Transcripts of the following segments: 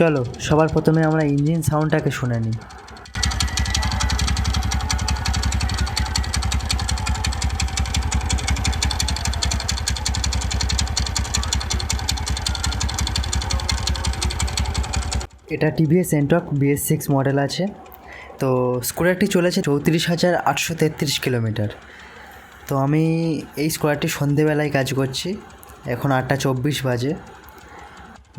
চলো সবার প্রথমে আমরা ইঞ্জিন সাউন্ডটাকে শুনে নিই। এটা TVS Ntroq BS6 মডেল আছে। তো স্কুটারটি চলেছে 34,833 কিলোমিটার। তো আমি এই স্কুটারটি সন্ধেবেলায় কাজ করছি, এখন 8:24 বাজে।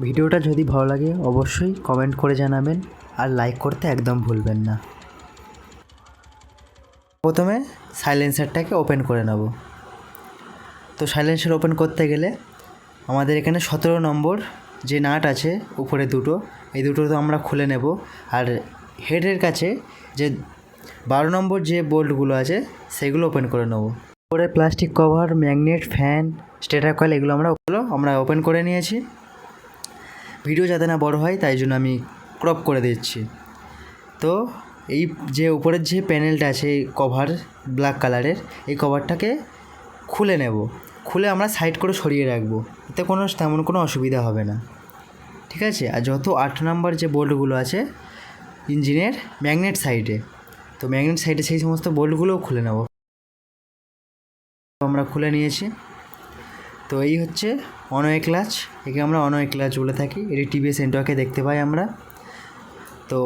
ভিডিওটা যদি ভালো লাগে অবশ্যই কমেন্ট করে জানাবেন আর লাইক করতে একদম ভুলবেন না। প্রথমে সাইলেন্সারটাকে ওপেন করে নেব। তো সাইলেন্সার ওপেন করতে গেলে আমাদের এখানে 17 নম্বর যে নাট আছে উপরে দুটো, এই দুটো তো আমরা খুলে নেব। আর হেডের কাছে যে 12 নম্বর যে বোল্টগুলো আছে সেগুলো ওপেন করে নেব। উপরে plastic cover, magnet, fan, stature coil এগুলো আমরা ওপেন করে নিয়েছি। ভিডিও যাতে না বড় হয় তাই জন্য আমি ক্রপ করে দিচ্ছি। তো এই যে উপরের যে প্যানেলটা আছে কভার ব্ল্যাক কালারের, এই কভারটাকে খুলে নেব। খুলে আমরা সাইড করে সরিয়ে রাখবো, এতে তেমন কোনো অসুবিধা হবে না, ঠিক আছে। আর যত 8 নম্বর যে বোল্টগুলো আছে ইঞ্জিনের ম্যাগনেট সাইডে, তো ম্যাগনেট সাইডে সেই সমস্ত বোল্টগুলোও খুলে নেব। আমরা খুলে নিয়েছি। তো এই হচ্ছে অনওয়ে ক্লাচ, একে আমরা অনওয়ে ক্লাচ বলে থাকি। এটি TVS Ntroq'ে দেখতে পাই আমরা। তো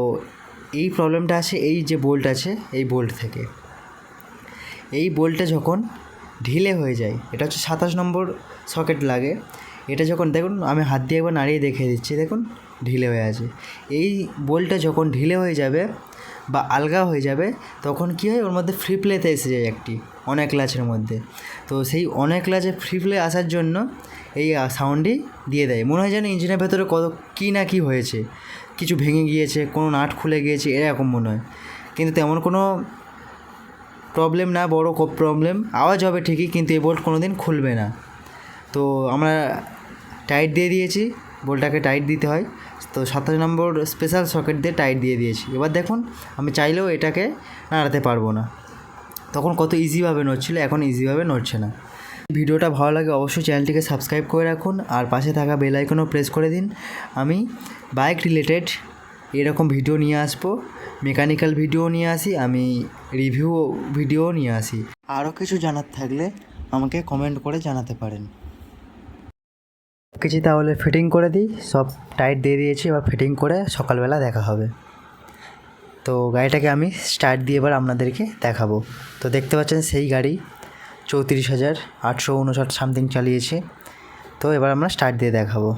এই প্রবলেমটা আসে এই যে বোল্ট আছে এই বোল্ট থেকে। এই বোল্টটা যখন ঢিলে হয়ে যায়, এটা হচ্ছে 27 নম্বর সকেট লাগে। এটা যখন দেখুন আমি হাত দিয়ে একবার নাড়িয়ে দেখিয়ে দিচ্ছি, দেখুন ঢিলে হয়ে আছে। এই বোল্টটা যখন ঢিলে হয়ে যাবে বা আলগা হয়ে যাবে তখন কী হয়, ওর মধ্যে ফ্রি প্লেতে এসে যায় একটি অনেক ক্লাচের মধ্যে। তো সেই অনেক ক্লাচে ফ্রি প্লে আসার জন্য এই সাউন্ডই দিয়ে দেয়। মনে হয় যেন ইঞ্জিনের ভেতরে কত কী না কী হয়েছে, কিছু ভেঙে গিয়েছে, কোনো নাট খুলে গিয়েছে, এরকম মনে হয়। কিন্তু তেমন কোনো প্রবলেম না, বড় প্রবলেম। আওয়াজ হবে ঠিকই, কিন্তু এই বোল্ট কোনো দিন খুলবে না। তো আমরা টাইট দিয়ে দিয়েছি, বোল্টটাকে টাইট দিতে হয়। তো 27 নম্বর স্পেশাল সকেট দিয়ে টাইট দিয়ে দিয়েছি। এবার দেখুন আমি চাইলেও এটাকে নাড়াতে পারবো না, তখন কত ইজিভাবে নড়ছিল, এখন ইজিভাবে নড়ছে না। ভিডিওটা ভালো লাগে অবশ্যই চ্যানেলটিকে সাবস্ক্রাইব করে রাখুন আর পাশে থাকা বেল আইকনও প্রেস করে দিন। আমি বাইক রিলেটেড এরকম ভিডিও নিয়ে আসবো, মেকানিক্যাল ভিডিও নিয়ে আসি, আমি রিভিউ ভিডিও নিয়ে আসি। আরও কিছু জানার থাকলে আমাকে কমেন্ট করে জানাতে পারেন। কিছু তাহলে ফিটিং করে দিই, সব টাইট দিয়ে দিয়েছি, এবার ফিটিং করে সকালবেলা দেখা হবে। তো গাড়িটাকে আমি স্টার্ট দিয়ে এবার আপনাদেরকে দেখাবো। তো দেখতে পাচ্ছেন সেই গাড়ি 34,859 সামথিং চালিয়েছে। তো এবার আমরা স্টার্ট দিয়ে দেখাবো।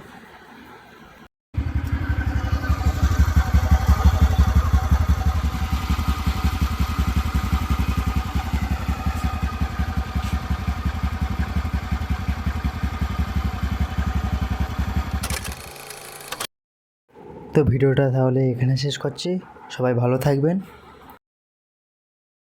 তো ভিডিওটা তাহলে এখানে শেষ করছি, সবাই ভালো থাকবেন।